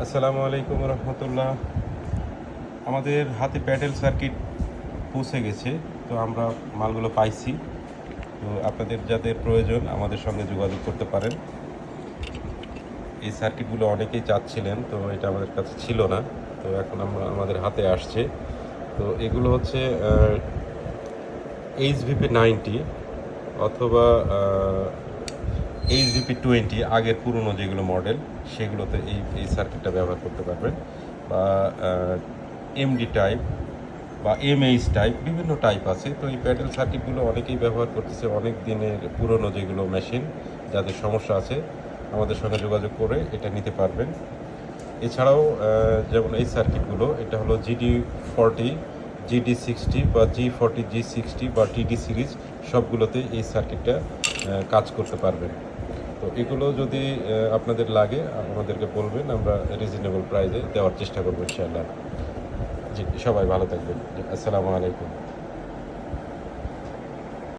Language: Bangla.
আসসালামু আলাইকুম রহমতুল্লাহ। আমাদের হাতে প্যাডেল সার্কিট পৌঁছে গেছে, তো আমরা মালগুলো পাইছি। তো আপনাদের যাদের প্রয়োজন আমাদের সঙ্গে যোগাযোগ করতে পারেন। এই সার্কিটগুলো অনেকেই চাচ্ছিলেন, তো এটা আমাদের কাছে ছিল না, তো এখন আমাদের হাতে আসছে। তো এগুলো হচ্ছে HVP90 অথবা HVP20, আগের পুরনো যেগুলো মডেল সেগুলোতে এই সার্কিটটা ব্যবহার করতে পারবেন। বা MD টাইপ বা MH টাইপ, বিভিন্ন টাইপ আছে। তো এই প্যাডেল সার্কিটগুলো অনেকেই ব্যবহার করতেছে, অনেক দিনের পুরনো যেগুলো মেশিন, যাদের সমস্যা আছে আমাদের সঙ্গে যোগাযোগ করে এটা নিতে পারবেন। এছাড়াও যেমন এই সার্কিটগুলো, এটা হলো GD40, GD60 বা G40, G60 বা TD সিরিজ, সবগুলোতে এই সার্কিটটা কাজ করতে পারবেন। তো এগুলো যদি আপনাদের লাগে আমাদেরকে বলবেন, আমরা রিজনেবল প্রাইসে দেওয়ার চেষ্টা করবো ইনশাআল্লাহ। জি, সবাই ভালো থাকবেন। আসসালামু আলাইকুম।